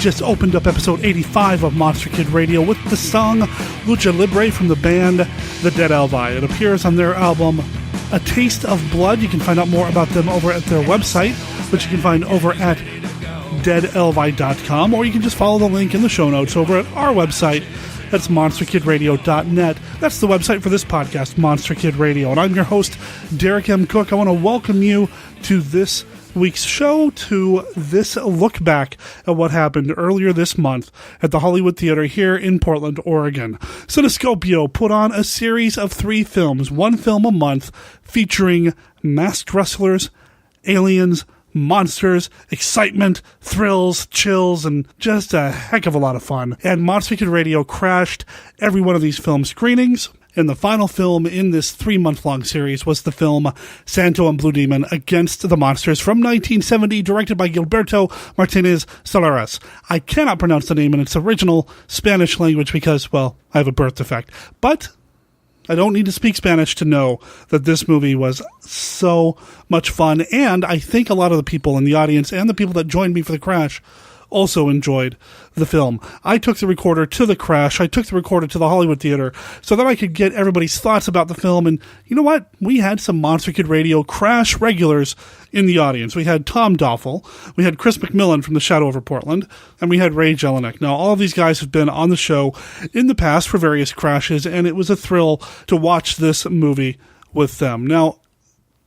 just opened up episode 85 of Monster Kid Radio with the song Lucha Libre from the band The Dead Elvi. It appears on their album A Taste of Blood. You can find out more about them over at their website, which you can find over at deadelvi.com, or you can just follow the link in the show notes over at our website. That's monsterkidradio.net. That's the website for this podcast, Monster Kid Radio. And I'm your host, Derek M. Cook. I want to welcome you to this week's show, to this look back at what happened earlier this month at the Hollywood Theater here in Portland, Oregon. Cinescopio put on a series of 3 films, 1 film a month, featuring masked wrestlers, aliens, monsters, excitement, thrills, chills, and just a heck of a lot of fun. And Monster Kid Radio crashed every one of these film screenings. And the final film in this 3-month-long series was the film Santo and Blue Demon Against the Monsters from 1970, directed by Gilberto Martinez Solares. I cannot pronounce the name in its original Spanish language because, well, I have a birth defect. But I don't need to speak Spanish to know that this movie was so much fun, and I think a lot of the people in the audience and the people that joined me for the crash also enjoyed the film. I took the recorder to the crash. I took the recorder to the Hollywood Theater so that I could get everybody's thoughts about the film. And you know what? We had some Monster Kid Radio crash regulars in the audience. We had Tom Doffel, we had Chris McMillan from The Shadow Over Portland, and we had Ray Jelinek. Now, all of these guys have been on the show in the past for various crashes, and it was a thrill to watch this movie with them. Now,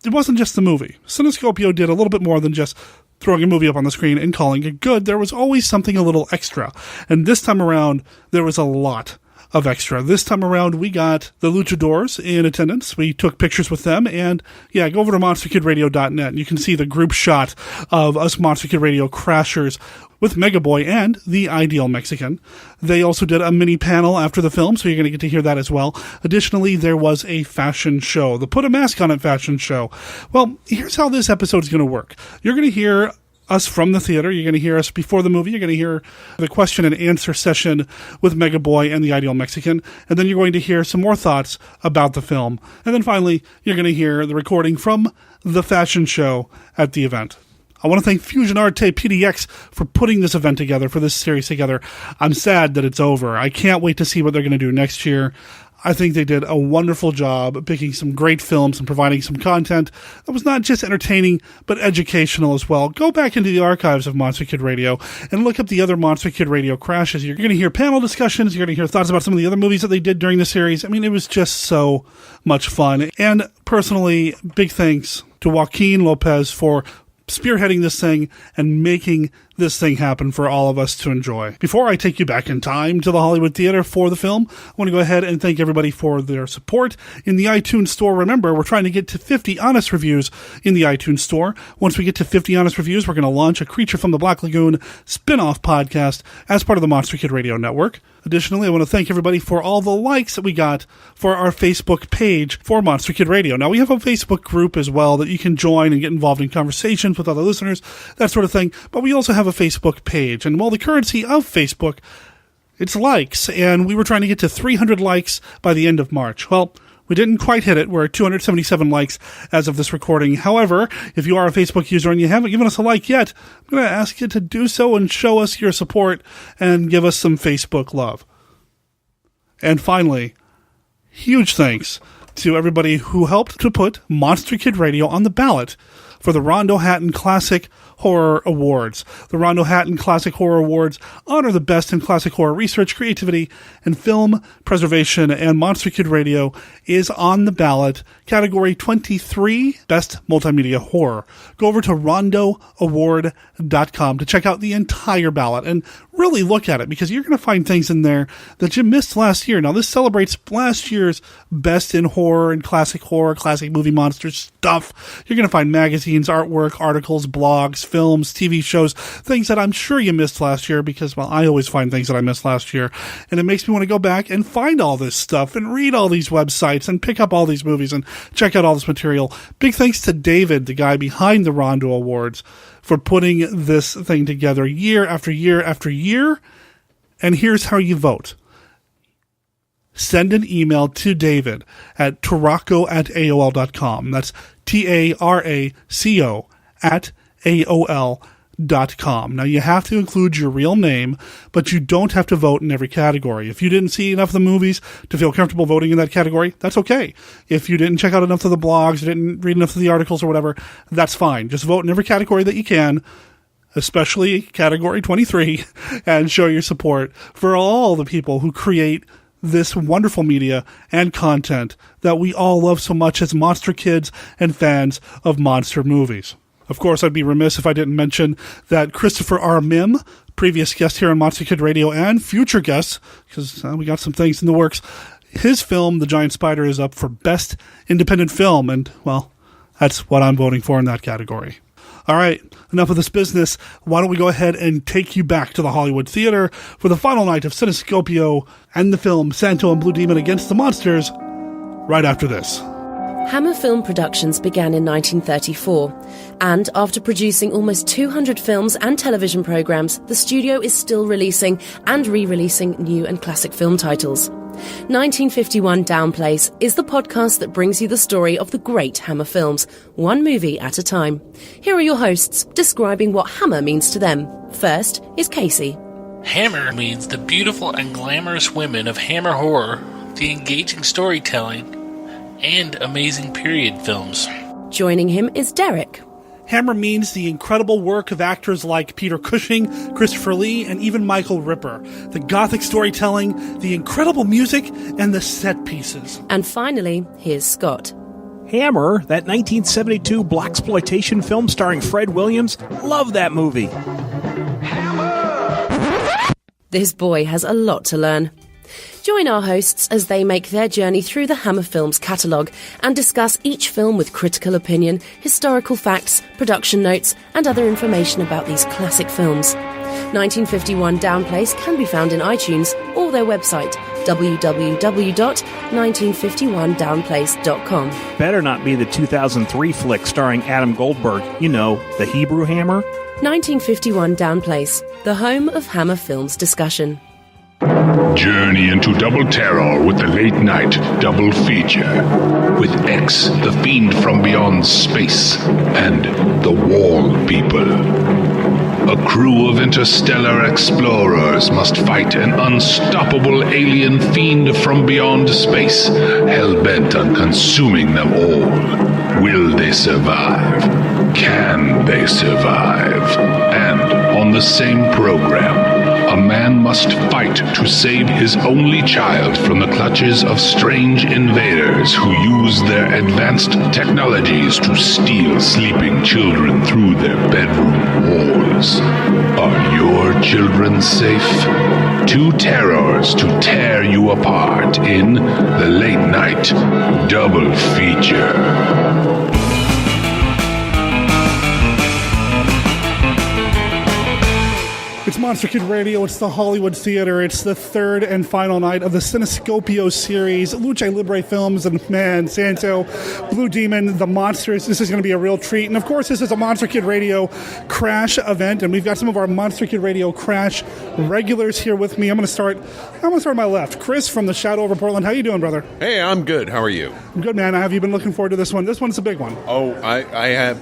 it wasn't just the movie. Cinescopio did a little bit more than just throwing a movie up on the screen and calling it good. There was always something a little extra. And this time around, there was a lot of extra. This time around, we got the Luchadors in attendance. We took pictures with them. And yeah, go over to monsterkidradio.net and you can see the group shot of us Monster Kid Radio crashers with Megaboy and the Ideal Mexican. They also did a mini panel after the film, so you're going to get to hear that as well. Additionally, there was a fashion show, the Put a Mask on It fashion show. Well, here's how this episode is going to work. You're going to hear us from the theater. You're going to hear us before the movie. You're going to hear the question and answer session with Megaboy and the Ideal Mexican. And then you're going to hear some more thoughts about the film. And then finally, you're going to hear the recording from the fashion show at the event. I want to thank Fusion Arte PDX for putting this event together, for this series together. I'm sad that it's over. I can't wait to see what they're going to do next year. I think they did a wonderful job picking some great films and providing some content that was not just entertaining, but educational as well. Go back into the archives of Monster Kid Radio and look up the other Monster Kid Radio crashes. You're going to hear panel discussions. You're going to hear thoughts about some of the other movies that they did during the series. I mean, it was just so much fun. And personally, big thanks to Joaquin Lopez for spearheading this thing and making this thing happen for all of us to enjoy. Before I take you back in time to the Hollywood Theater for the film, I want to go ahead and thank everybody for their support in the iTunes Store. Remember, we're trying to get to 50 honest reviews in the iTunes Store. Once we get to 50 honest reviews, we're going to launch a Creature from the Black Lagoon spin-off podcast as part of the Monster Kid Radio Network. Additionally, I want to thank everybody for all the likes that we got for our Facebook page for Monster Kid Radio. Now, we have a Facebook group as well that you can join and get involved in conversations with other listeners, that sort of thing. But we also have a Facebook page. And while the currency of Facebook, it's likes. And we were trying to get to 300 likes by the end of March. Well, we didn't quite hit it. We're at 277 likes as of this recording. However, if you are a Facebook user and you haven't given us a like yet, I'm going to ask you to do so and show us your support and give us some Facebook love. And finally, huge thanks to everybody who helped to put Monster Kid Radio on the ballot for the Rondo Hatton Classic Horror Awards. The Rondo Hatton Classic Horror Awards honor the best in classic horror research, creativity, and film preservation, and Monster Kid Radio is on the ballot. Category 23, Best Multimedia Horror. Go over to rondoaward.com to check out the entire ballot and really look at it, because you're going to find things in there that you missed last year. Now, this celebrates last year's Best in Horror, classic movie monster stuff. You're going to find magazines, artwork, articles, blogs, films, TV shows, things that I'm sure you missed last year, because, well, I always find things that I missed last year, and it makes me want to go back and find all this stuff and read all these websites and pick up all these movies and check out all this material. Big thanks to David, the guy behind the Rondo Awards, for putting this thing together year after year after year. And here's how you vote. Send an email to David at taraco@aol.com. That's TARACO @AOL.com. HammerFilms.com. Now, you have to include your real name, but you don't have to vote in every category. If you didn't see enough of the movies to feel comfortable voting in that category, that's okay. If you didn't check out enough of the blogs, you didn't read enough of the articles or whatever, that's fine. Just vote in every category that you can, especially category 23, and show your support for all the people who create this wonderful media and content that we all love so much as monster kids and fans of monster movies. Of course, I'd be remiss if I didn't mention that Christopher R. Mim, previous guest here on Monster Kid Radio and future guests, because we got some things in the works, his film, The Giant Spider, is up for Best Independent Film, and, well, that's what I'm voting for in that category. All right, enough of this business. Why don't we go ahead and take you back to the Hollywood Theater for the final night of Cinescopio and the film Santo and Blue Demon Against the Monsters right after this. Hammer Film Productions began in 1934, and after producing almost 200 films and television programs, the studio is still releasing and re-releasing new and classic film titles. 1951 Downplace is the podcast that brings you the story of the great Hammer films, one movie at a time. Here are your hosts, describing what Hammer means to them. First is Casey. Hammer means the beautiful and glamorous women of Hammer horror, the engaging storytelling, and amazing period films. Joining him is Derek. Hammer means the incredible work of actors like Peter Cushing, Christopher Lee, and even Michael Ripper. The gothic storytelling, the incredible music, and the set pieces. And finally, here's Scott. Hammer, that 1972 blaxploitation film starring Fred Williams. Love that movie. Hammer! This boy has a lot to learn. Join our hosts as they make their journey through the Hammer Films catalogue and discuss each film with critical opinion, historical facts, production notes, and other information about these classic films. 1951 Downplace can be found in iTunes or their website, www.1951downplace.com. Better not be the 2003 flick starring Adam Goldberg, you know, the Hebrew Hammer. 1951 Downplace, the home of Hammer Films discussion. Journey into double terror with the late night double feature with X, the fiend from beyond space, and the Wall People. A crew of interstellar explorers must fight an unstoppable alien fiend from beyond space, hell-bent on consuming them all. Will they survive? Can they survive? And on the same program, a man must fight to save his only child from the clutches of strange invaders who use their advanced technologies to steal sleeping children through their bedroom walls. Are your children safe? Two terrors to tear you apart in the late night double feature. It's Monster Kid Radio, it's the Hollywood Theater, it's the third and final night of the Cinescopio series, Luce Libre Films, and man, Santo, Blue Demon, The Monsters. This is going to be a real treat. And of course, this is a Monster Kid Radio Crash event, and we've got some of our Monster Kid Radio Crash regulars here with me. I'm going to start on my left. Chris from the Shadow over Portland. How you doing, brother? Hey, I'm good. How are you? I'm good, man. Have you been looking forward to this one? This one's a big one. Oh, I have.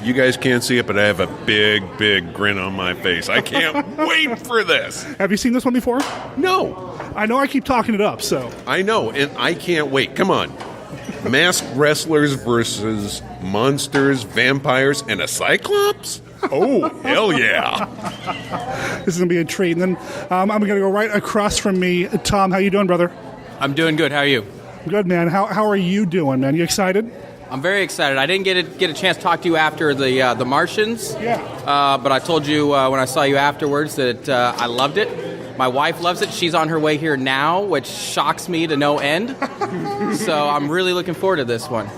You guys can't see it, but I have a big, big grin on my face. I can't wait for this. Have you seen this one before? No. I know I keep talking it up, so. I know, and I can't wait. Come on. Masked wrestlers versus monsters, vampires, and a cyclops? Oh, hell yeah. This is going to be a treat. And then I'm going to go right across from me. Tom, how you doing, brother? I'm doing good. How are you? Good, man. How are you doing, man? You excited? I'm very excited. I didn't get a chance to talk to you after the Martians. Yeah. But I told you when I saw you afterwards that I loved it. My wife loves it. She's on her way here now, which shocks me to no end. So I'm really looking forward to this one.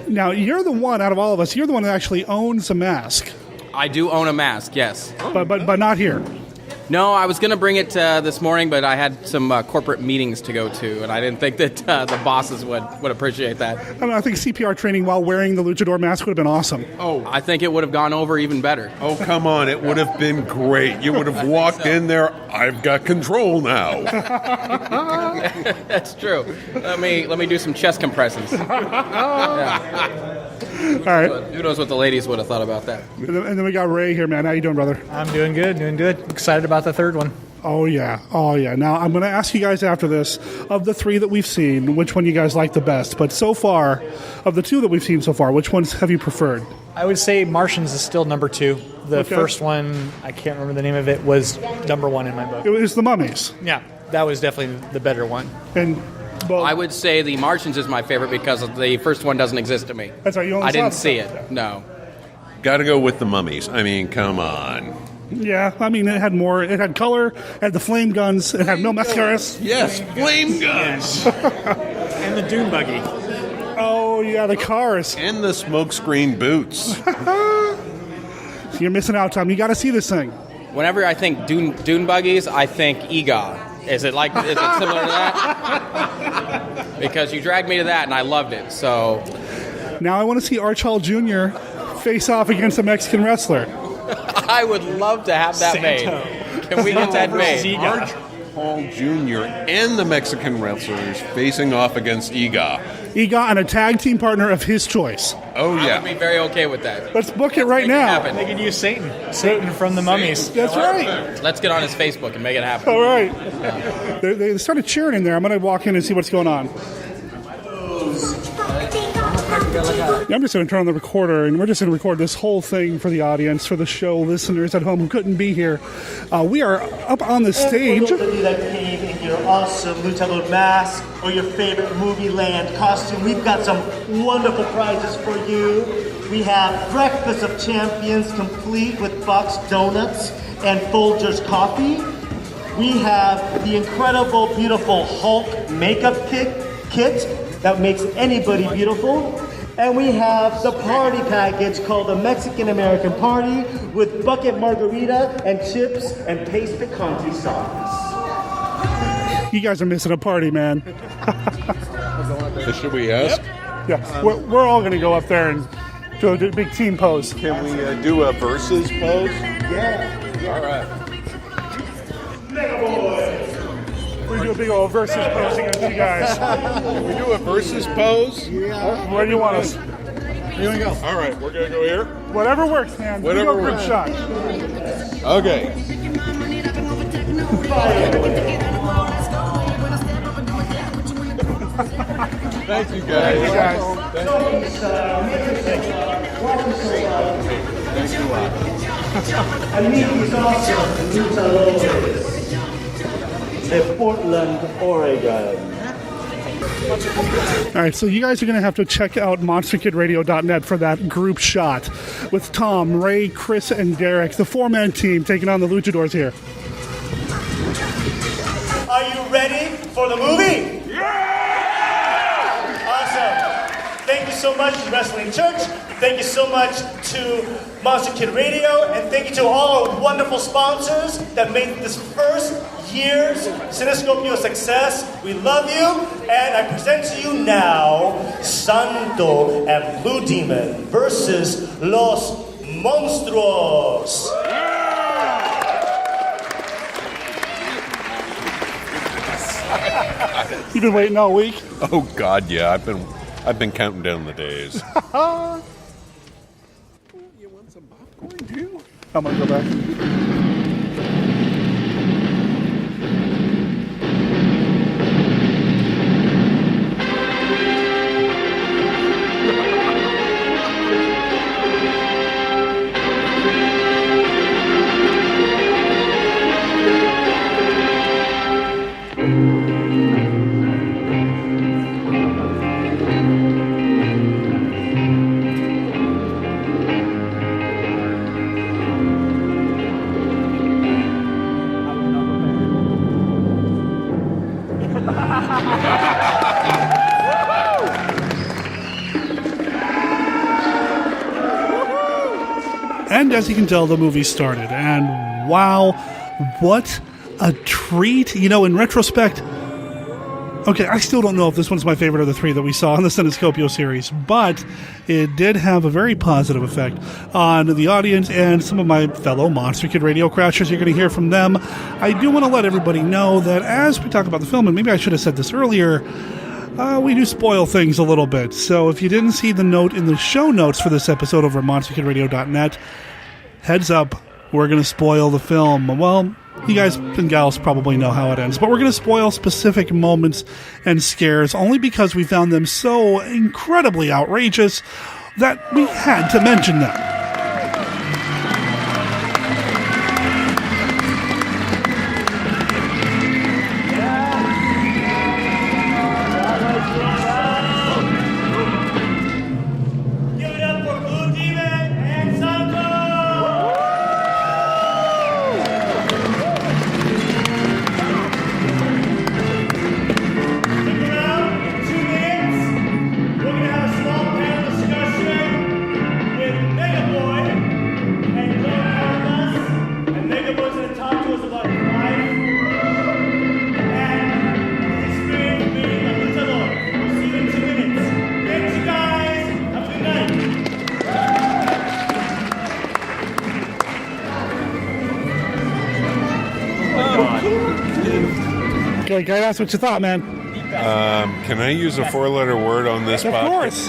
Now, you're the one out of all of us, you're the one that actually owns a mask. I do own a mask, yes. But not here. No, I was going to bring it this morning, but I had some corporate meetings to go to, and I didn't think that the bosses would appreciate that. I think CPR training while wearing the luchador mask would have been awesome. Oh, I think it would have gone over even better. Oh, come on. It would have been great. You would have walked in there, I've got control now. That's true. Let me do some chest compressions. Yeah. All right. Who knows what the ladies would have thought about that? And then we got Ray here, man. How you doing, brother? I'm doing good. Excited about the third one. Oh, yeah. Now, I'm going to ask you guys after this, of the three that we've seen, which one you guys like the best. But so far, of the two that we've seen so far, which ones have you preferred? I would say Martians is still number 2. The first one, I can't remember the name of it, was number 1 in my book. It was The Mummies. Yeah, that was definitely the better one. And well, I would say The Martians is my favorite because the first one doesn't exist to me. That's right. I didn't see it. No. Got to go with The Mummies. I mean, come on. Yeah, I mean, it had more. It had color, it had the flame guns, it had no mascaras. Yes, flame guns. And the Dune buggy. Oh, yeah, the cars. And the smokescreen boots. You're missing out, Tom. You got to see this thing. Whenever I think Dune buggies, I think EGA. Is it similar to that? Because you dragged me to that, and I loved it. So now I want to see Arch Hall Jr. face off against a Mexican wrestler. I would love to have that Santo. made. Can we get that made? Arch Hall Jr. and the Mexican wrestlers facing off against Ega. Ega and a tag team partner of his choice. Oh, I yeah. would be very okay with that. Let's book it right now. They could use Satan from the Mummies. That's right. Let's get on his Facebook and make it happen. All right. They started cheering in there. I'm going to walk in and see what's going on. Yeah, I'm just going to turn on the recorder, and we're just going to record this whole thing for the audience, for the show listeners at home who couldn't be here. We are up on the stage. For those of you that came in your awesome luchador mask or your favorite movie land costume, we've got some wonderful prizes for you. We have Breakfast of Champions complete with boxed donuts and Folgers coffee. We have the incredible, beautiful Hulk makeup kit that makes anybody beautiful. And we have the party package called the Mexican-American Party with bucket margarita and chips and paste picante sauce. You guys are missing a party, man. Should we ask? Yeah, we're all going to go up there and do a big team pose. Can we do a versus pose? Yeah. All right. We do a big old versus pose against you guys. Can we do a versus pose? Yeah. Where do you want us? Here we go. All right, we're going to go here. Whatever works, man. Whatever we go group works. shot. Okay. Thank you, guys. Hey, guys. Thanks a lot. And meet these awesome luchadores in Portland, Oregon. All right, so you guys are going to have to check out monsterkidradio.net for that group shot with Tom, Ray, Chris, and Derek, the four-man team taking on the luchadors here. Are you ready for the movie? Awesome. Thank you so much to Wrestling Church. Thank you so much to Monster Kid Radio. And thank you to all our wonderful sponsors that made this first year's Cinescopio a success. We love you. And I present to you now Santo and Blue Demon versus Los Monstruos. You've been waiting all week? Oh God, yeah. I've been counting down the days. You want some popcorn too? I'm gonna go back. And as you can tell, the movie started. And wow, what a treat. You know, in retrospect, okay, I still don't know if this one's my favorite of the three that we saw in the Cinescopio series, but it did have a very positive effect on the audience and some of my fellow Monster Kid Radio crashers. You're going to hear from them. I do want to let everybody know that as we talk about the film, and maybe I should have said this earlier, we do spoil things a little bit. So if you didn't see the note in the show notes for this episode over at monsterkidradio.net, heads up, we're going to spoil the film. Well, you guys and gals probably know how it ends, but we're going to spoil specific moments and scares only because we found them so incredibly outrageous that we had to mention them. Give it up for Blue Demon and Santo! Stick around. In 2 minutes, we're going to have a small panel discussion with Mega Boy and John Carlos. And Mega Boy's going to talk to us about his life and his experience of being a luchador. We'll see you in 2 minutes. Thanks, you guys. Have a good night. Okay, guy, that's what you thought, man. Can I use a 4-letter word on this Of podcast? course.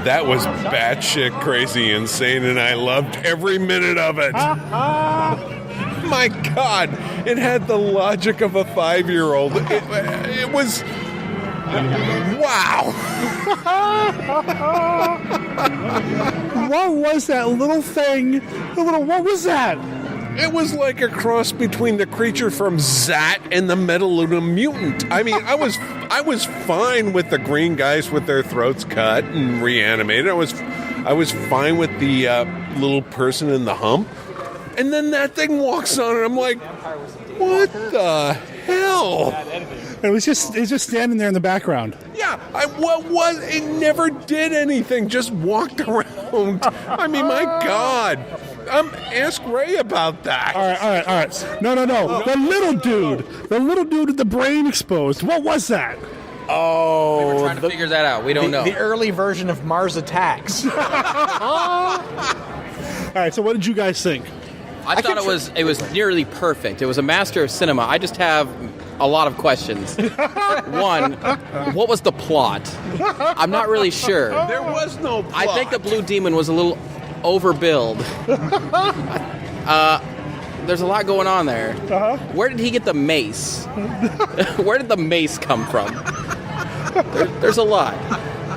That was batshit crazy insane, and I loved every minute of it. My God, it had the logic of a 5-year-old. It was... Wow. What was that little thing? What was that? It was like a cross between the creature from Zat and the Metaluna mutant. I mean, I was fine with the green guys with their throats cut and reanimated. I was fine with the little person in the hump. And then that thing walks on and I'm like, what the hell? It was just standing there in the background. Yeah, it never did anything, just walked around. I mean, my God. Ask Ray about that. All right. No. The little dude with the brain exposed. What was that? Oh, we were trying to figure that out. We don't know. The early version of Mars Attacks. All right, so what did you guys think? I thought it was nearly perfect. It was a master of cinema. I just have a lot of questions. One, what was the plot? I'm not really sure. There was no plot. I think the Blue Demon was a little overbilled. There's a lot going on there. Uh-huh. Where did he get the mace? Where did the mace come from? There's a lot.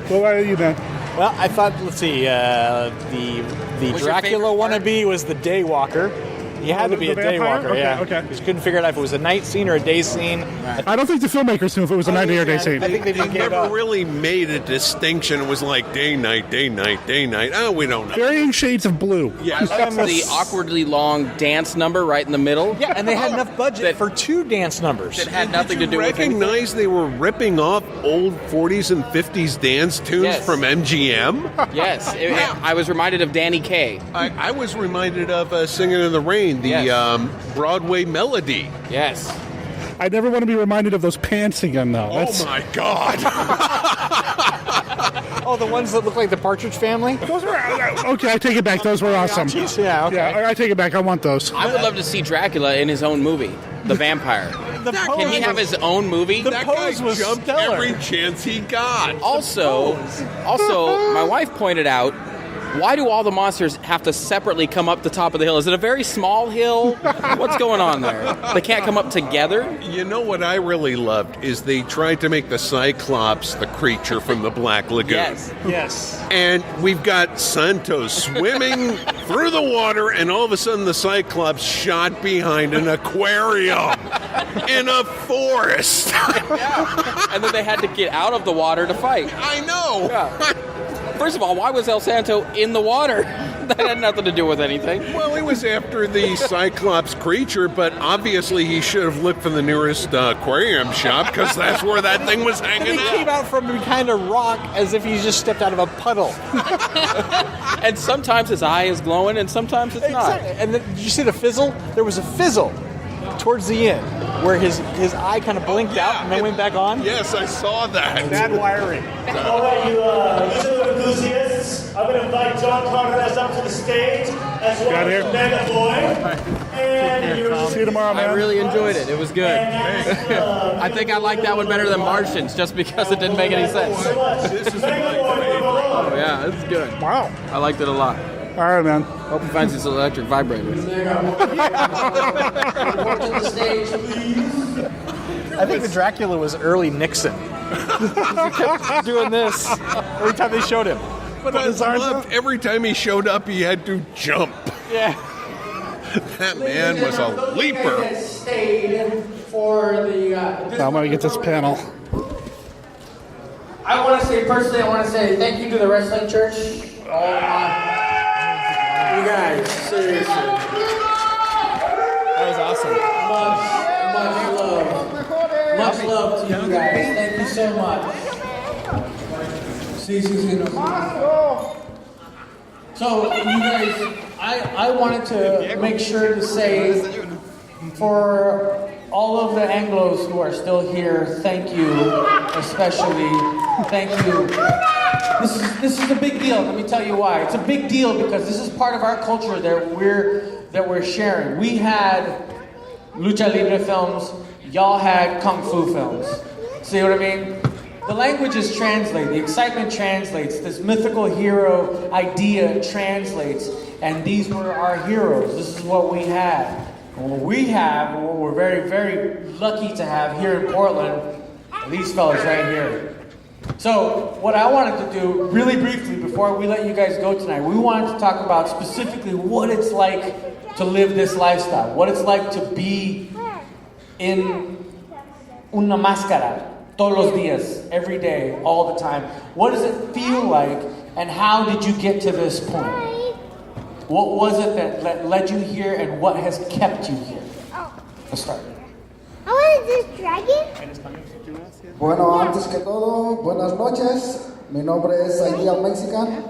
What about you, man? Well, I thought, let's see, the What's your Dracula favorite part? wannabe was the Daywalker. He had to be a The vampire? Daywalker, Okay, yeah. okay. Just couldn't figure it out if it was a night scene or a day scene. I don't think the filmmakers knew if it was a night or day scene. I think they They just gave never up. really made a distinction. It was like day, night, day, night, day, night. Oh, we don't know. Varying shades of blue. Yeah, The awkwardly long dance number right in the middle. Yeah, and they had enough budget That- for 2 dance numbers. That had nothing to Did do you with anything. recognize they were ripping off old 40s and 50s dance tunes Yes. from MGM? Yes, I was reminded of Danny Kaye. I was reminded of Singing in the Rain, the Yes. Broadway melody. Yes. I never want to be reminded of those pants again, though. Oh my God. Oh, the ones that look like the Partridge Family? Those were okay. I take it back. Those were awesome. Yeah, okay. Yeah, I take it back. I want those. I would love to see Dracula in his own movie, The Vampire. Can he have his own movie? That guy pose was jumped stellar. every chance he got. Also, my wife pointed out, why do all the monsters have to separately come up the top of the hill? Is it a very small hill? What's going on there? They can't come up together? You know what I really loved is they tried to make the Cyclops the creature from the Black Lagoon. Yes. And we've got Santo swimming through the water, and all of a sudden the Cyclops shot behind an aquarium in a forest. And then they had to get out of the water to fight. I know. First of all, why was El Santo in the water? That had nothing to do with anything. Well, he was after the Cyclops creature, but obviously he should have looked for the nearest aquarium shop because that's where that thing was And hanging he came out. out from behind a rock as if he just stepped out of a puddle. And sometimes his eye is glowing and sometimes it's not. Exactly. And then, did you see the fizzle? There was a fizzle towards the end where his eye kind of blinked out and then went back on. Yes, I saw that. Bad wiring. All right, you luchador enthusiasts, I'm going to invite John Cardenas up to the stage, as well as Mega Boy. And See you tomorrow, man. I really enjoyed it. It was good. I think I like that one better than Martians just because it didn't make any sense. Oh, yeah, it's good. Wow. I liked it a lot. All right, man. Hope he finds his electric vibrator. I think the Dracula was early Nixon. He kept doing this every time they showed him. But I loved every time he showed up, he had to jump. Yeah. That man was a leaper. I'm going to get this panel. I want to say, personally, thank you to the wrestling church. You guys, seriously. That was awesome. Much love to you guys. Thank you so much. So, you guys, I wanted to make sure to say, for all of the Anglos who are still here, thank you, especially, thank you. This is a big deal. Let me tell you why. It's a big deal because this is part of our culture that we're sharing. We had lucha libre films. Y'all had kung fu films. See what I mean? The languages translate. The excitement translates. This mythical hero idea translates. And these were our heroes. This is what we had. And what we have, and what we're very, very lucky to have here in Portland, are these fellas right here. So, what I wanted to do, really briefly, before we let you guys go tonight, we wanted to talk about specifically what it's like to live this lifestyle, what it's like to be in una máscara, todos los días, every day, all the time. What does it feel like, and how did you get to this point? What was it that led you here, and what has kept you here? Let's start. What is this dragon? Bueno, antes que todo, buenas noches. Mi nombre es Ideal Mexican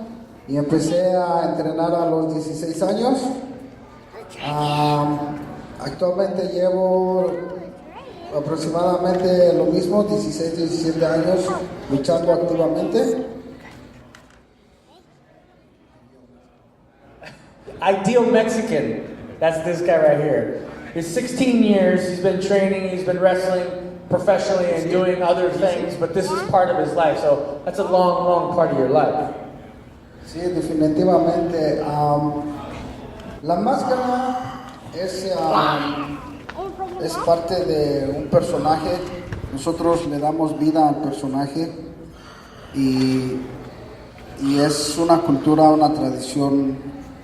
y empecé a entrenar a los 16 años. Actualmente llevo aproximadamente lo mismo, 16, 17 años luchando activamente. Ideal Mexican, that's this guy right here. He's 16 years, he's been training, he's been wrestling professionally and doing other things, but this is part of his life, so that's a long, long part of your life. Sí, definitivamente. La máscara es parte de un personaje. Nosotros le damos vida al personaje y es una cultura, una tradición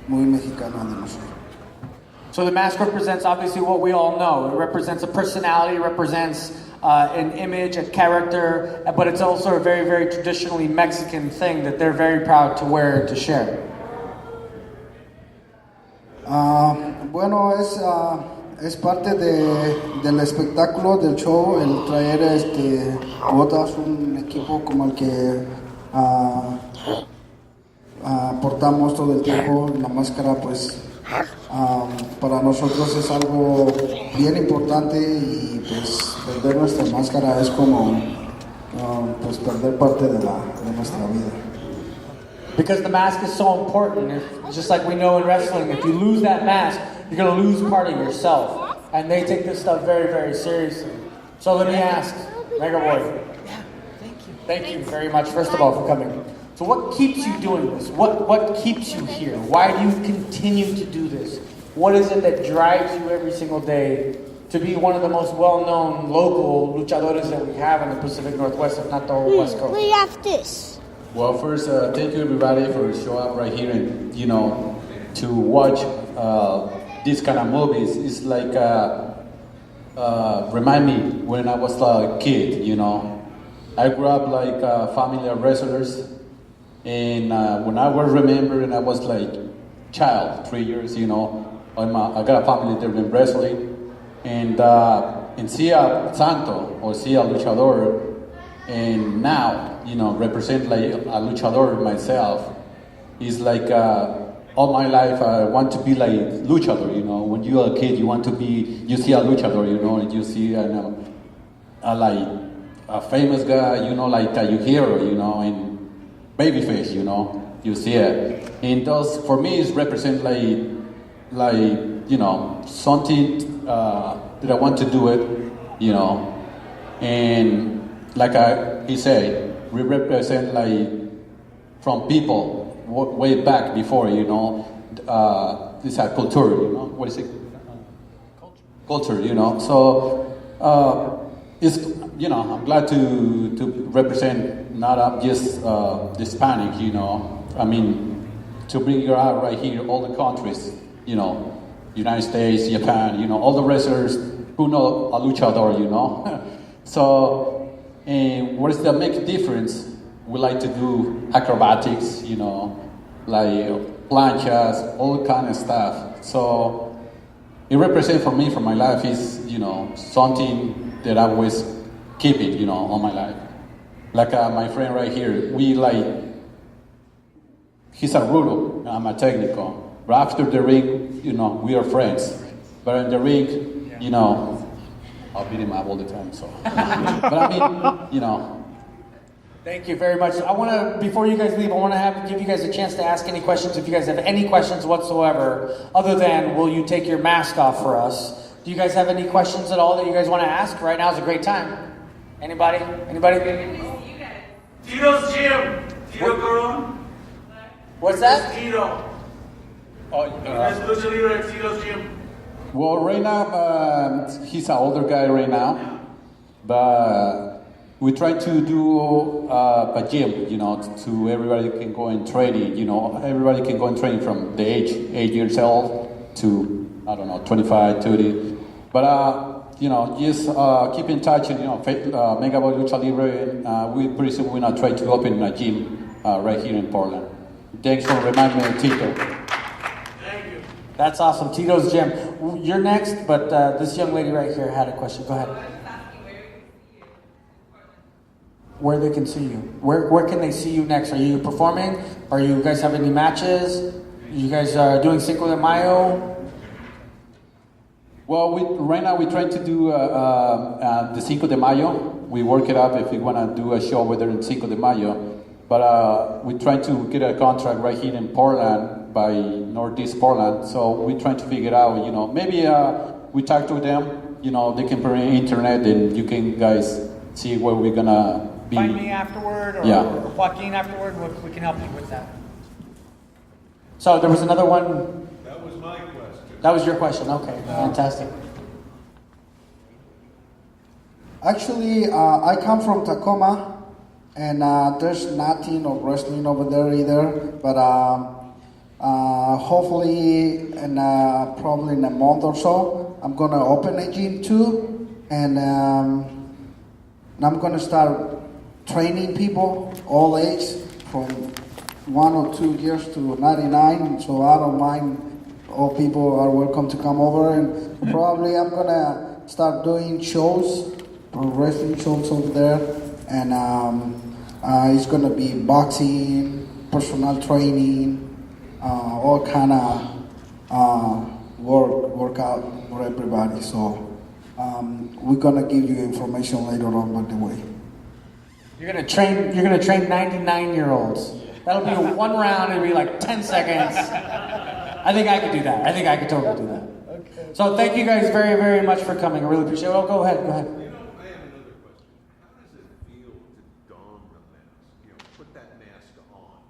muy mexicana de nosotros. So the mask represents obviously what we all know. It represents a personality, it represents an image, a character, but it's also a very, very traditionally Mexican thing that they're very proud to wear and to share. Bueno, es parte del espectáculo, del show, el traer botas, un equipo como el que portamos todo el tiempo. La máscara, pues, para nosotros es algo bien importante y pues perder nuestra máscara es como pues perder parte de nuestra vida. Because the mask is so important, just like we know in wrestling, if you lose that mask, you're going to lose part of yourself. And they take this stuff very, very seriously. So let me ask, Mega Boy. Thank you very much, first of all, for coming. So what keeps you doing this? What keeps you here? Why do you continue to do this? What is it that drives you every single day to be one of the most well-known local luchadores that we have in the Pacific Northwest, if not the whole West Coast? We have this. Well, first, thank you everybody for showing up right here and, to watch these kind of movies. It's like, remind me when I was a kid, I grew up like a family of wrestlers. And when I was remembering, I was like child, 3 years, I got a family that been wrestling. And see a Santo or see a luchador, and now, represent like a luchador myself, is like all my life I want to be like luchador, when you're a kid, you see a luchador, and you see like a famous guy, like a hero, and babyface, you see it. And those, for me, is represent like like, you know, something that I want to do it, you know, and like he said, we represent like from people way back before, you know, this culture, you know, what is it? Culture, you know. So it's, you know, I'm glad to represent not just the Hispanic, you know. I mean, to bring you out right here, all the countries, you know, United States, Japan, you know, all the wrestlers who know a luchador, you know. So, and what is the make difference? We like to do acrobatics, you know, like planchas, all kind of stuff. So it represents for me, for my life, is, you know, something that I always keep it, you know, all my life. Like my friend right here, we like, he's a rudo, I'm a technical. But after the ring, you know, we are friends. But in the ring, you know, I'll beat him up all the time, so. But I mean, you know. Thank you very much. I want to, before you guys leave, I want to give you guys a chance to ask any questions. If you guys have any questions whatsoever, other than will you take your mask off for us? Do you guys have any questions at all that you guys want to ask? Right now is a great time. Anybody? Anybody? Tito's gym. Tito Corona. What's that? Tito. That's Lucha Libre at Tito's gym. Well, right now, he's an older guy right now, but we try to do a gym, you know, to everybody can go and training, you know, everybody can go and train from the age 8 years old to, I don't know, 25, 30. But, you know, just keep in touch and, you know, Megaboy Lucha Libre, and we pretty soon we're going to try to open a gym right here in Portland. Thanks for reminding me of Tito. Thank you. That's awesome. Tito's gym. You're next, but this young lady right here had a question. Go ahead. Where they can see you. Where can they see you next? Are you performing? Are you guys have any matches? You guys are doing Cinco de Mayo? Well, right now we're trying to do the Cinco de Mayo. We work it up if we want to do a show with her in Cinco de Mayo. But we're trying to get a contract right here in Portland by Northeast Portland. So we're trying to figure out, you know, maybe we talk to them, you know, they can bring internet and you can guys see where we're going to be. Find me afterward or Joaquin afterward. We can help you with that. So there was another one. That was my question. That was your question. Okay, fantastic. Actually, I come from Tacoma, and there's nothing of wrestling over there either. But hopefully, in probably in a month or so, I'm gonna open a gym too, and I'm gonna start training people all age from 1 or 2 years to 99. So I don't mind. All people are welcome to come over, and probably I'm gonna start doing shows, wrestling shows over there, and it's gonna be boxing, personal training, all kind of workout for everybody. So we're gonna give you information later on, by the way. You're gonna train 99-year-olds. That'll be one round. It'll be like 10 seconds. I think I could do that. I think I could totally do that. Okay. So thank you guys very, very much for coming. I really appreciate it. Oh, go ahead. Go ahead. You know, I have another question. How does it feel to don the mask? You know, put that mask on.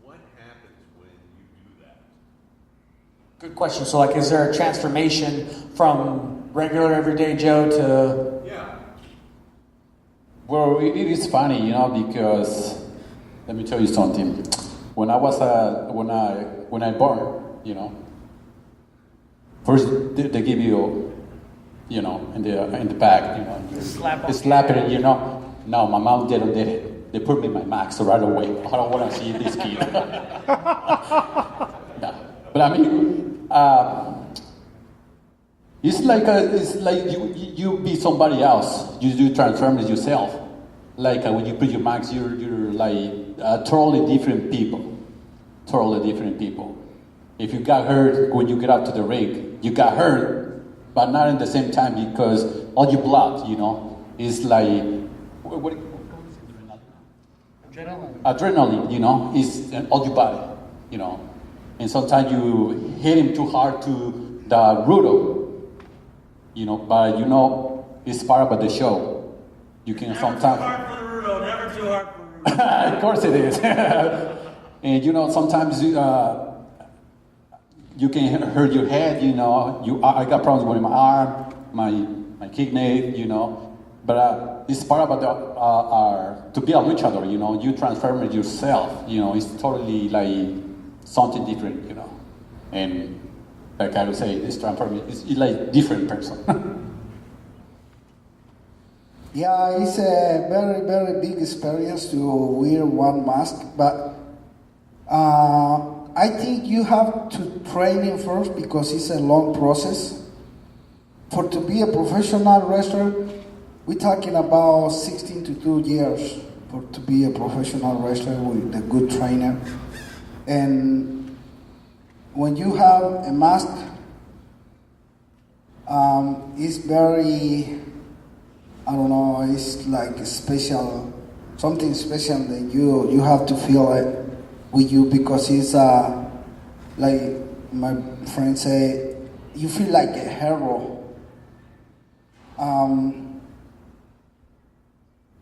What happens when you do that? Good question. So, like, is there a transformation from regular everyday Joe to? Yeah. Well, it is funny, you know, because let me tell you something. When I was when I born, you know, first they give you, you know, in the back, you know, slap it, you know. No, my mom did it. They put me in my mask right away. I don't want to see this kid. Yeah. But I mean, it's like you be somebody else. You transform yourself. Like when you put your mask, you're like totally different people. Totally different people. If you got hurt when you get out to the ring, you got hurt, but not at the same time because all your blood, you know, is like what is it? Adrenaline, you know, is all your body, you know. and sometimes you hit him too hard to the rudo, but it's part of the show. You can sometimes. Never too hard for the rudo, never too hard for the rudo. Of course it is. And sometimes you can hurt your head. I got problems with my arm, my kidney. But it's part of our to be a luchador. You transform it yourself. It's totally like something different. And like I would say, it's transforming. It's like different person. Yeah, it's a very, very big experience to wear one mask, but I think you have to train it first because it's a long process. To be a professional wrestler, we're talking about 16 to 2 years to be a professional wrestler with a good trainer. And when you have a mask, it's very, I don't know, it's like a special, something special that you have to feel it with you because it's like my friends say, you feel like a hero.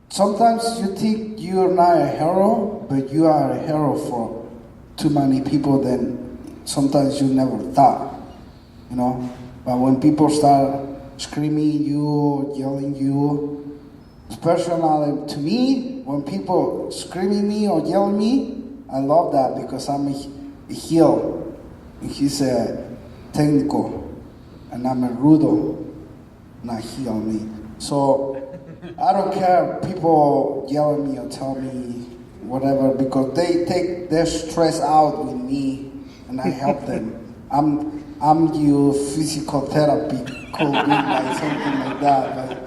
Sometimes you think you're not a hero, but you are a hero for too many people than sometimes you never thought, But when people start screaming you, yelling you, personally to me, when people screaming me or yelling me, I love that because I'm a heel, and he's a técnico, and I'm a rudo, not heel me. So I don't care people yell at me or tell me whatever because they take their stress out with me and I help them. I'm your physical therapy could be like something like that, but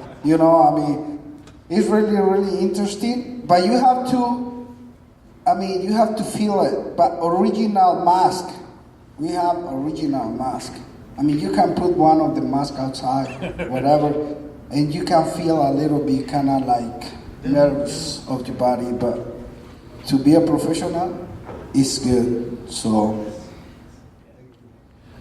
it's really, really interesting. But you have to feel it. But original mask, we have original mask. You can put one of the mask outside, whatever, and you can feel a little bit kind of like nerves of your body. But to be a professional is good. So.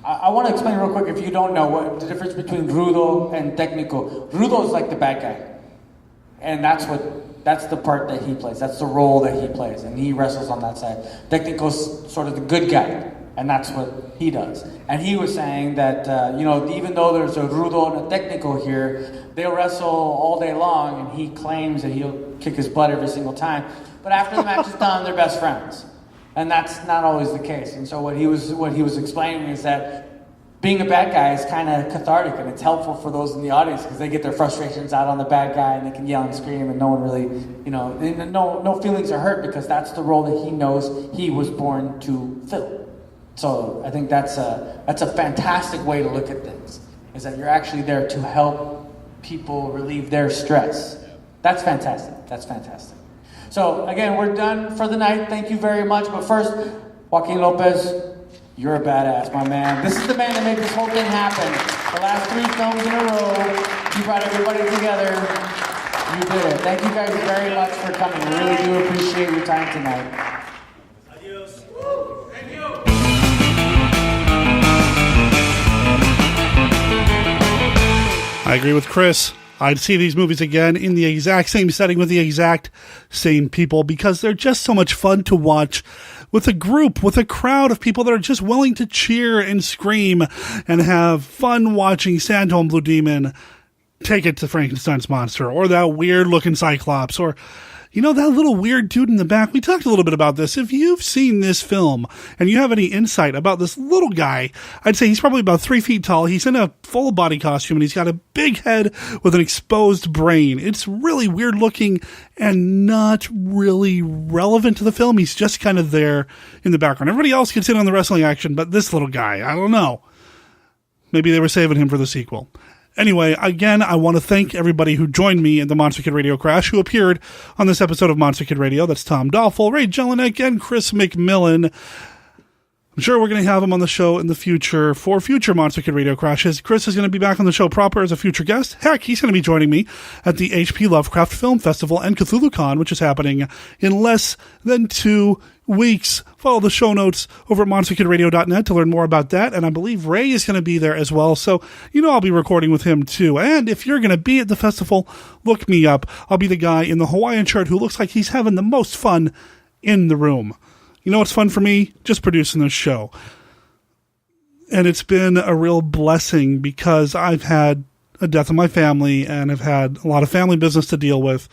I want to explain real quick, if you don't know, what the difference between rudo and técnico. Rudo is like the bad guy, and that's the part that he plays. That's the role that he plays, and he wrestles on that side. Técnico's sort of the good guy, and that's what he does. And he was saying that even though there's a rudo and a técnico here, they'll wrestle all day long, and he claims that he'll kick his butt every single time. But after the match is done, they're best friends. And that's not always the case. And so what he was explaining is that being a bad guy is kind of cathartic, and it's helpful for those in the audience because they get their frustrations out on the bad guy and they can yell and scream, and no one really, no feelings are hurt because that's the role that he knows he was born to fill. So I think that's a fantastic way to look at things, is that you're actually there to help people relieve their stress. That's fantastic. That's fantastic. So, again, we're done for the night. Thank you very much. But first, Joaquin Lopez, you're a badass, my man. This is the man that made this whole thing happen. The last 3 films in a row, you brought everybody together. You did it. Thank you guys very much for coming. We really do appreciate your time tonight. Adios. Thank you. I agree with Chris. I'd see these movies again in the exact same setting with the exact same people because they're just so much fun to watch with a group, with a crowd of people that are just willing to cheer and scream and have fun watching Santo and Blue Demon take it to Frankenstein's monster, or that weird-looking Cyclops, or that little weird dude in the back. We talked a little bit about this. If you've seen this film and you have any insight about this little guy, I'd say he's probably about 3 feet tall. He's in a full body costume and he's got a big head with an exposed brain. It's really weird looking and not really relevant to the film. He's just kind of there in the background. Everybody else gets in on the wrestling action, but this little guy, I don't know. Maybe they were saving him for the sequel. Anyway, again, I want to thank everybody who joined me in the Monster Kid Radio crash, who appeared on this episode of Monster Kid Radio. That's Tom Doffel, Ray Jelinek, and Chris McMillan. I'm sure we're going to have him on the show in the future for future Monster Kid Radio Crashes. Chris is going to be back on the show proper as a future guest. Heck, he's going to be joining me at the H.P. Lovecraft Film Festival and CthulhuCon, which is happening in less than 2 weeks. Follow the show notes over at monsterkidradio.net to learn more about that. And I believe Ray is going to be there as well. So, I'll be recording with him too. And if you're going to be at the festival, look me up. I'll be the guy in the Hawaiian shirt who looks like he's having the most fun in the room. You know what's fun for me? Just producing this show. And it's been a real blessing because I've had a death in my family and I've had a lot of family business to deal with.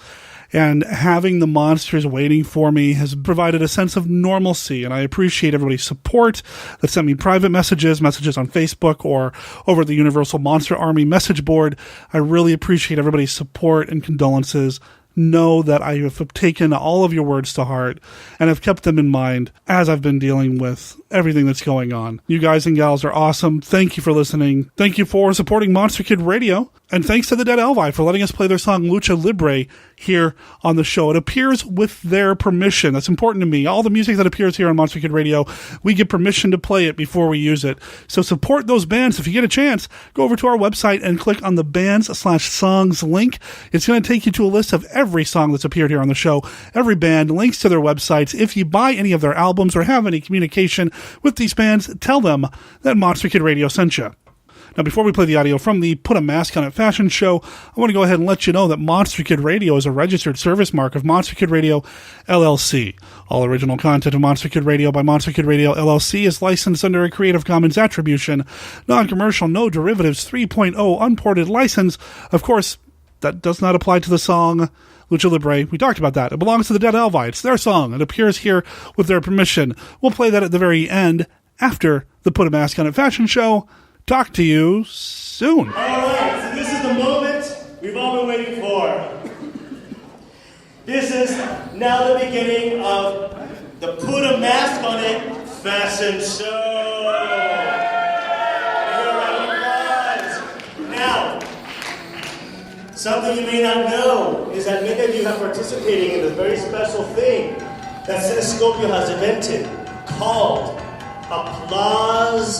And having the monsters waiting for me has provided a sense of normalcy. And I appreciate everybody's support that sent me private messages on Facebook or over the Universal Monster Army message board. I really appreciate everybody's support and condolences. Know that I have taken all of your words to heart and have kept them in mind as I've been dealing with everything that's going on. You guys and gals are awesome. Thank you for listening. Thank you for supporting Monster Kid Radio. And thanks to the Dead Elvi for letting us play their song Lucha Libre here on the show. It appears with their permission. That's important to me. All the music that appears here on Monster Kid Radio, we get permission to play it before we use it. So support those bands. If you get a chance, go over to our website and click on the bands/songs link. It's going to take you to a list of every song that's appeared here on the show. Every band, links to their websites. If you buy any of their albums or have any communication with these bands, tell them that Monster Kid Radio sent you. Now, before we play the audio from the Put a Mask on It fashion show, I want to go ahead and let you know that Monster Kid Radio is a registered service mark of Monster Kid Radio LLC. All original content of Monster Kid Radio by Monster Kid Radio LLC is licensed under a Creative Commons Attribution, Non-Commercial, No Derivatives 3.0 Unported license. Of course, that does not apply to the song Lucha Libre. We talked about that. It belongs to the Dead Elvi. It's their song. It appears here with their permission. We'll play that at the very end after the Put a Mask on It fashion show. Talk to you soon. All right, so this is the moment we've all been waiting for. This is now the beginning of the Put a Mask on It fashion show. Now, something you may not know is that many of you have participated in this very special thing that Cinescopio has invented called Applause-O-Meter.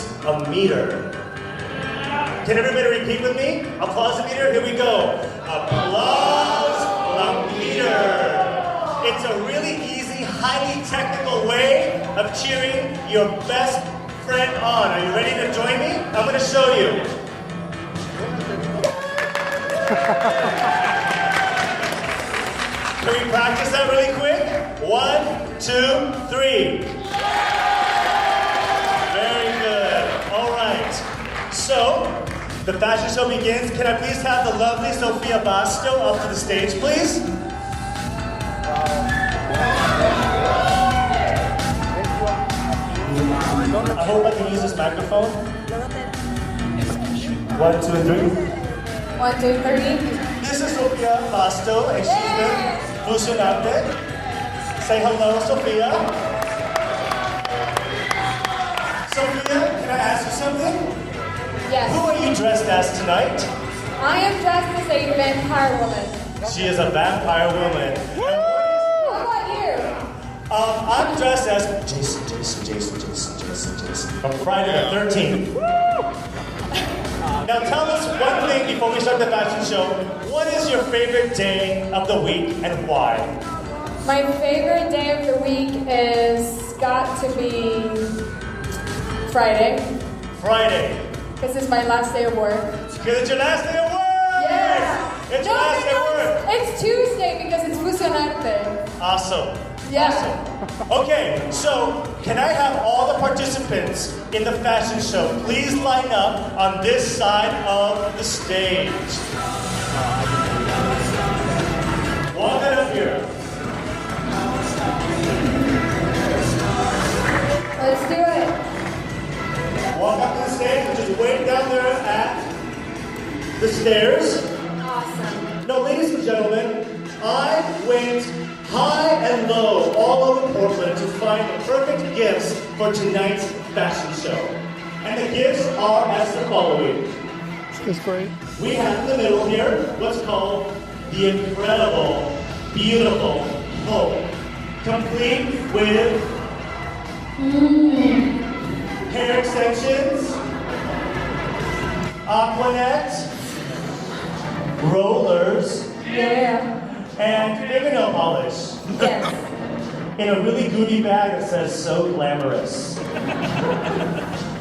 Can everybody repeat with me? Applause-O-Meter, here we go. Applause-O-Meter. It's a really easy, highly technical way of cheering your best friend on. Are you ready to join me? I'm going to show you. Can we practice that really quick? 1, 2, 3. Very good. All right. So, the fashion show begins. Can I please have the lovely Sophia Basto up to the stage, please? I hope I can use this microphone. 1, 2, 3. 1, 2, 3. This is Sophia Basto, and she's the Fusionante. Say hello, Sophia. Sophia, can I ask you something? Yes. Who are you dressed as tonight? I am dressed as a vampire woman. She is a vampire woman. What about you? I'm dressed as Jason from Friday the 13th. Now tell us one thing before we start the fashion show. What is your favorite day of the week and why? My favorite day of the week is got to be Friday. Friday. This is my last day of work. Because it's your last day of work! Yes! It's your last day of work! It's Tuesday because it's Fusionante. Awesome. Yeah. Awesome. Okay, so can I have all the participants in the fashion show please line up on this side of the stage? Walk it up here. Let's do it. Walk up to the stage and just wait down there at the stairs. Awesome. Now, ladies and gentlemen, I went high and low all over Portland to find the perfect gifts for tonight's fashion show. And the gifts are as the following. That's great. We have in the middle here what's called the incredible, beautiful Hope, complete with hair extensions, Aquanet, rollers, and fingernail polish. Yes. In a really goody bag that says "So Glamorous."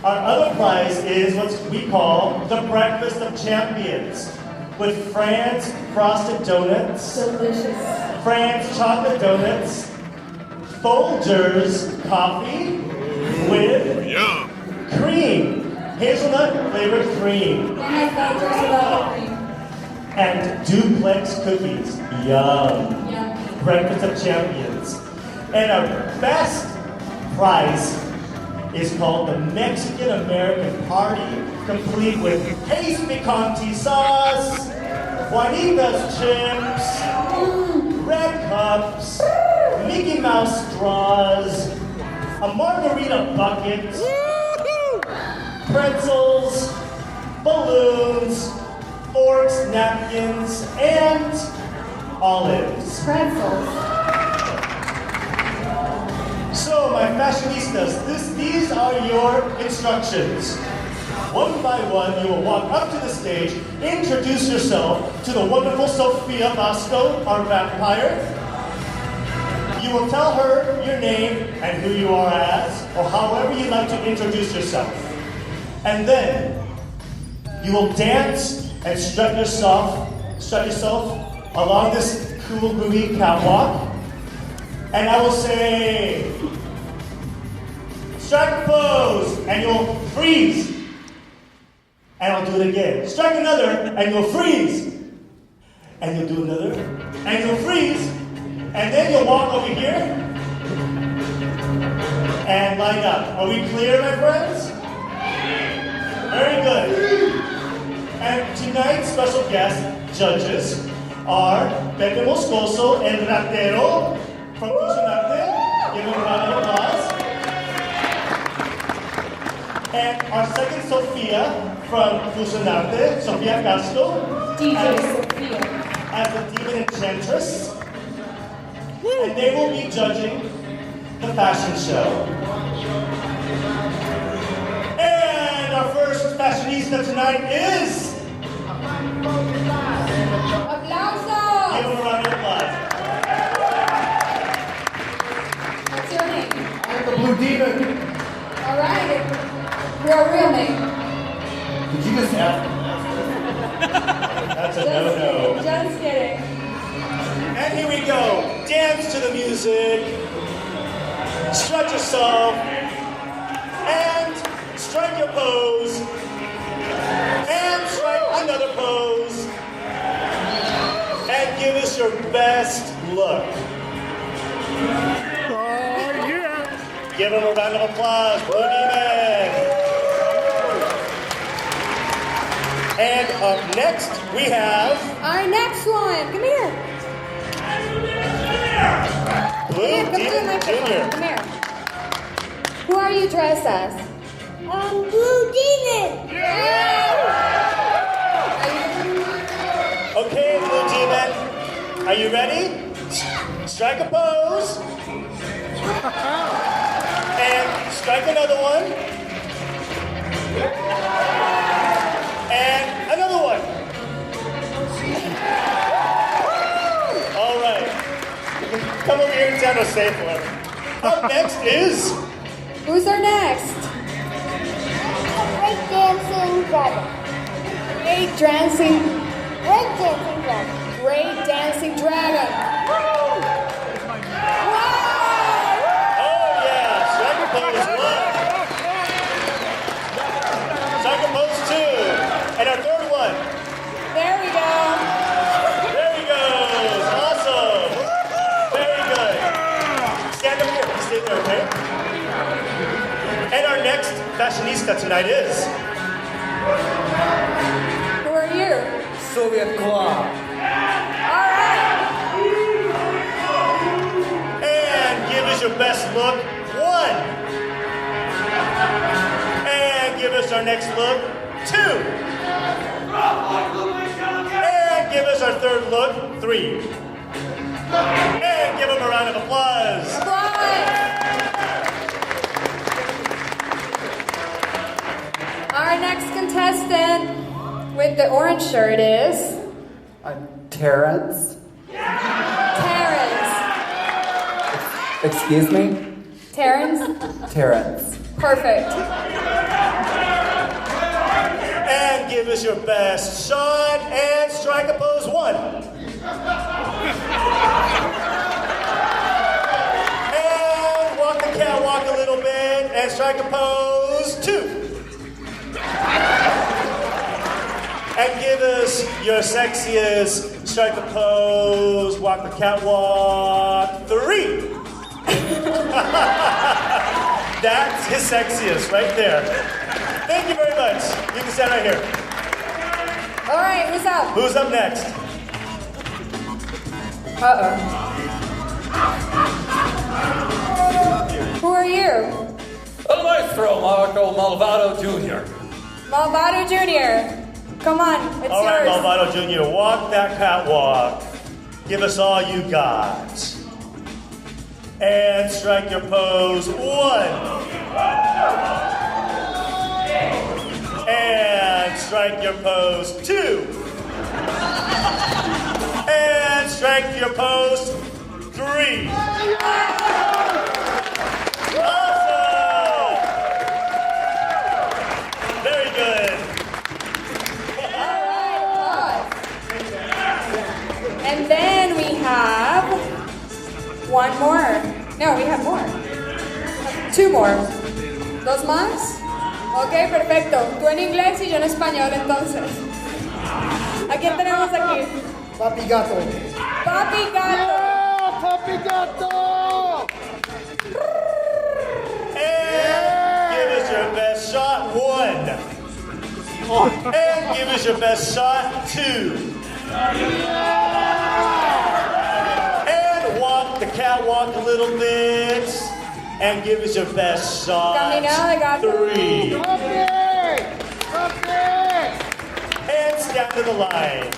Our other prize is what we call the Breakfast of Champions, with Fran's frosted donuts, Delicious. Fran's chocolate donuts, Folgers coffee with cream, hazelnut flavored cream, and duplex cookies. Yum. Breakfast of Champions. And our best prize is called the Mexican American Party, complete with Haze Picante sauce, Juanita's chips, red cups, Mickey Mouse straws, a margarita bucket, pretzels, balloons, forks, napkins, and olives. Pretzels. So, my fashionistas, these are your instructions. One by one, you will walk up to the stage, introduce yourself to the wonderful Sofia Vasco, our vampire. You will tell her your name and who you are as, or however you'd like to introduce yourself. And then, you will dance and strut yourself along this cool, groovy catwalk. And I will say, strike a pose, and you'll freeze. And I'll do it again. Strike another, and you'll freeze. And you'll do another, and you'll freeze. And then you'll walk over here and line up. Are we clear, my friends? Very good. And tonight's special guest judges are Pepe Moscoso, El Ratero, from Fusionarte. Give him a round of applause. And our second Sofia from Fusionarte, Sofia Castro. DJ Sofia. As the Demon Enchantress. And they will be judging the fashion show. And our first fashionista tonight is... Applauso! Give him a round of applause. What's your name? I'm the Blue Demon. All right. Your real name? Did you just ask? That's a no-no. Just kidding. And here we go. Dance to the music. Stretch yourself. And strike your pose. And strike another pose. And give us your best look. Oh, yeah. Give them a round of applause. Blue Demon. And up next, we have... Our next one. Come here. Blue Come Demon Jr. Come here. Who are you dressed as? Blue Demon. Okay, Blue Demon. Are you ready? Strike a pose. And strike another one. And another one. All right. Come over here and stand on safe one. Up next is... Who's our next? Break dancing dragon. Great dancing. Break dancing dragon. Great dancing dragon. Oh yeah, strike a pose one. Strike a pose two. And our third one. There we go. There he goes. Awesome. Very good. Stand up here. Stay there, okay? And our next fashionista tonight is... Who are you? Soviet Club. All right. And give us your best look. One. And give us our next look. Two. And give us our third look. Three. And give them a round of applause. contestant with the orange shirt is... Terrence. Terrence. Excuse me? Terrence? Terrence. Perfect. And give us your best shot and strike a pose 1. And walk the catwalk a little bit and strike a pose 2. And give us your sexiest strike a pose, walk the catwalk 3. That's his sexiest right there. Thank you very much. You can stand right here. All right, who's up? Who's up next? Uh-oh. Who are you? El Maestro Marco Malvado Jr. Malvado Jr. Come on, it's All right, yours. Malvado Jr., walk that catwalk. Give us all you got. And strike your pose 1. And strike your pose 2. And strike your pose 3. Awesome! Very good. And then we have one more. No, we have more. 2 more. 2 más. Ok, perfecto. Tú en inglés y yo en español, entonces. ¿A quién tenemos aquí? Papi Gato. Papi Gato. Yeah, Papi Gato. And give us your best shot 1. And give us your best shot 2. And walk the catwalk a little bit. And give us your best shot 3. And step to the line.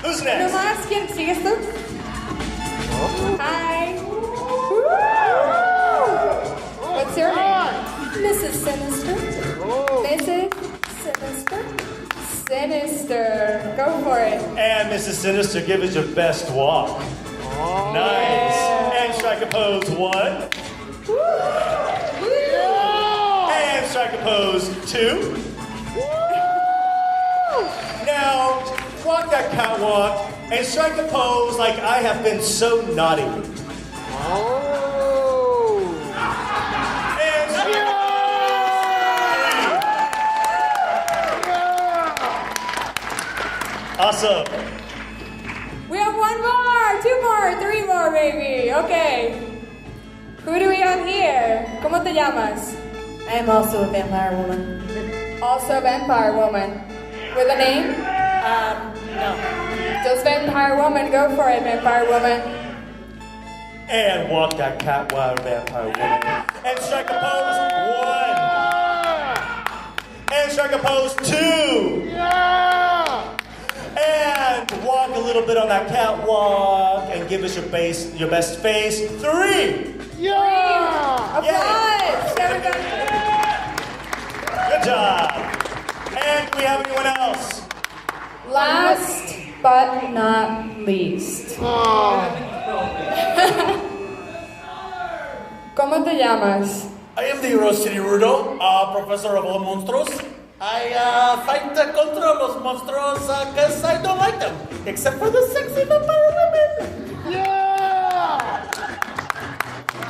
Who's next? ¿No más? ¿Quién sigues tú? Hi. What's your name? Mrs. Sinister. Mrs. Sinister. Sinister. Go for it. And Mrs. Sinister, give us your best walk. Nice. And strike a pose 1. And strike a pose 2. Now, walk that catwalk and strike a pose like I have been so naughty. And strike a pose 3. Awesome. We have 1 more, 2 more, 3 more, baby. Okay. Who do we have here? ¿Cómo te llamas? I'm also a vampire woman. Also a vampire woman. With a name? No. Just vampire woman. Go for it, vampire woman. And walk that catwalk, vampire woman. And strike a pose 1. And strike a pose 2. And walk a little bit on that catwalk and give us your best face 3. Applause! Good job. And do we have anyone else? Last but not least. ¿Cómo te llamas? I am the Rosary Rudo, professor of all monsters. I fight contra los monsters because I don't like them, except for the sexy vampire women. Yeah!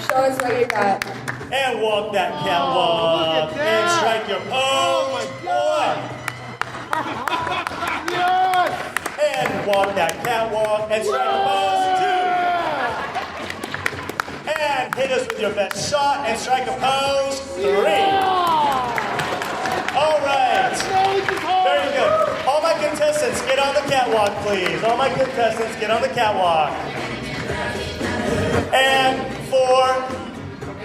Show us what you got. And walk that catwalk and strike your pose 1. And walk that catwalk and strike a pose 2. And hit us with your best shot and strike a pose 3. All right. Very good. All my contestants, get on the catwalk, please. All my contestants, get on the catwalk. And for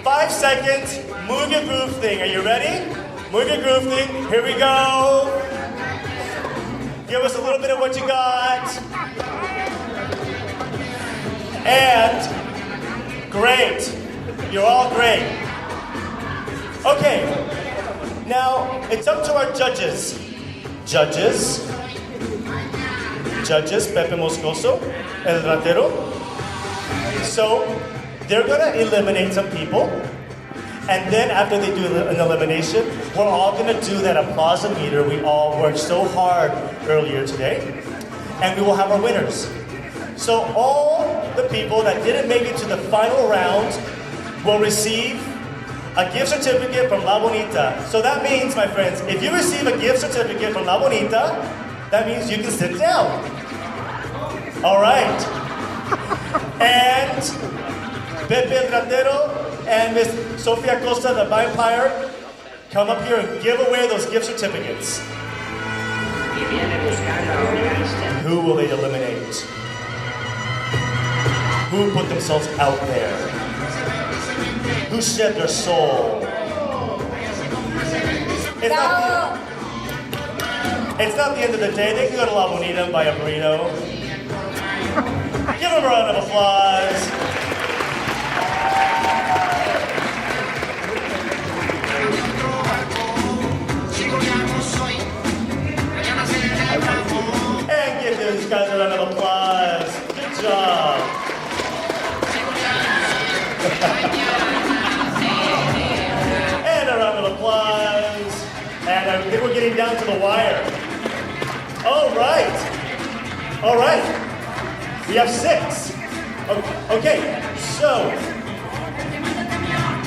5 seconds, move your groove thing. Are you ready? Move your groove thing. Here we go. Give us a little bit of what you got. And great. You're all great. Okay. Now, it's up to our judges. Judges, Pepe Moscoso, El Ratero. So, they're gonna eliminate some people. And then after they do an elimination, we're all gonna do that applause-o-meter we all worked so hard earlier today. And we will have our winners. So all the people that didn't make it to the final round will receive a gift certificate from La Bonita. So that means, my friends, if you receive a gift certificate from La Bonita, that means you can sit down. All right. And Pepe El Ratero and Miss Sofia Costa, the vampire, come up here and give away those gift certificates. Who will they eliminate? Who put themselves out there? Who shed their soul? It's not the end of the day. They can go to La Bonita and buy a burrito. Give them a round of applause. And give these guys a round of applause. Good job. And a round of applause. And I think we're getting down to the wire. All right. All right. We have 6. Okay, so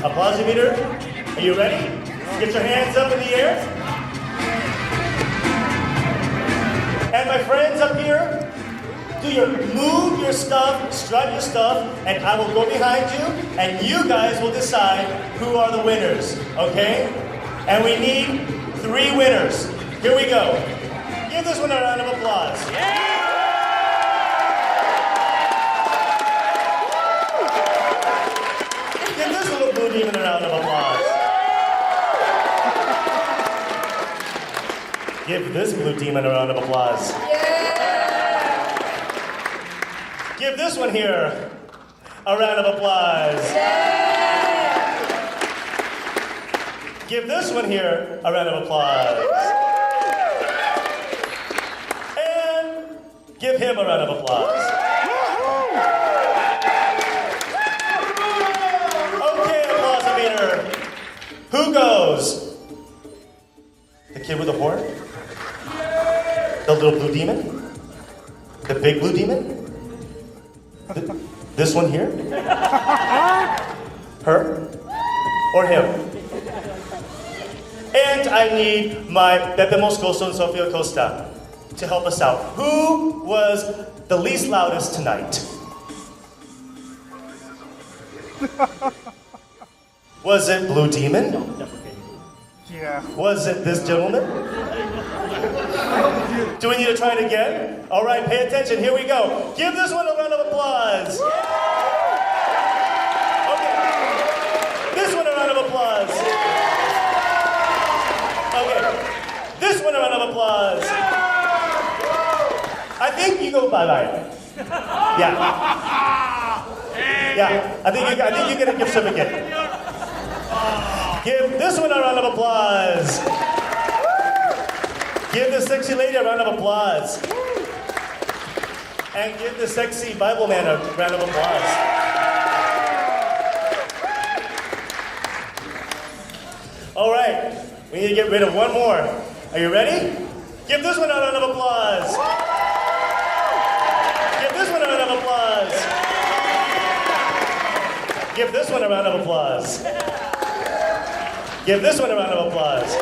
applause meter. Are you ready? Get your hands up in the air. And my friends up here, move your stuff, strut your stuff, and I will go behind you, and you guys will decide who are the winners, okay? And we need 3 winners. Here we go. Give this one a round of applause. Yeah! Give this little blue demon a round of applause. Give this blue demon a round of applause. Give this one here a round of applause. Give this one here a round of applause. And give him a round of applause. Okay, applause-o-meter. Who goes? The kid with the horn? The little blue demon? The big blue demon? This one here? Her? Or him? And I need my Pepe Moscoso and Sofia Costa to help us out. Who was the least loudest tonight? Was it Blue Demon? Yeah. Was it this gentleman? Do we need to try it again? All right, pay attention. Here we go. Give this one a round of applause. Okay. This one a round of applause. Okay. This one a round of applause. I think you go bye-bye. Yeah. Yeah. I think you get a gift certificate. Give this one a round of applause. Give the sexy lady a round of applause. And give the sexy Bible man a round of applause. All right, we need to get rid of one more. Are you ready? Give this one a round of applause. Give this one a round of applause. Give this one a round of applause. Give this one a round of applause.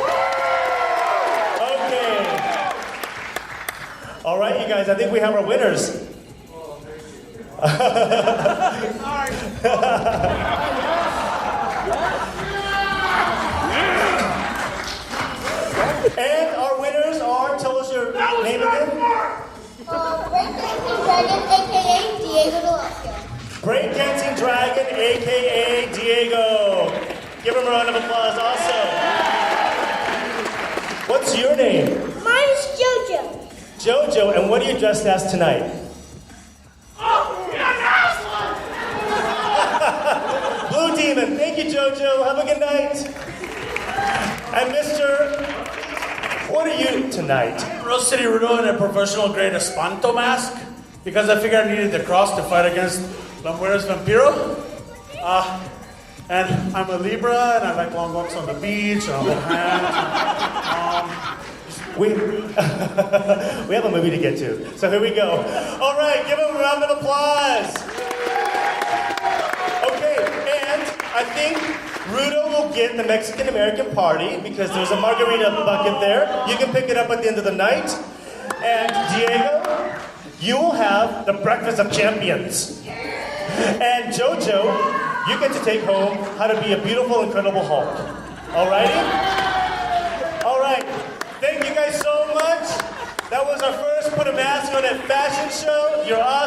All right, you guys, I think we have our winners. And our winners are, tell us your name again. Breakdancing Dragon, a.k.a. Diego. Give him a round of applause also. What's your name? Mine is Jojo. Jojo, and what are you dressed as tonight? Oh, Blue Demon. Thank you, Jojo. Have a good night. And Mr. What are you tonight? Rose City Rudo in a professional grade Santo mask because I figured I needed the cross to fight against Lambueras Vampiro. And I'm a Libra and I like long walks on the beach and I'll hold hands. We have a movie to get to, so here we go. All right, give him a round of applause. Okay, and I think Rudo will get the Mexican-American party because there's a margarita bucket there. You can pick it up at the end of the night. And Diego, you will have the breakfast of champions. And Jojo, you get to take home How to Be a Beautiful, Incredible Hulk. All righty? All right. Thank you guys so much. That was our first Put a Mask on It fashion show. You're awesome.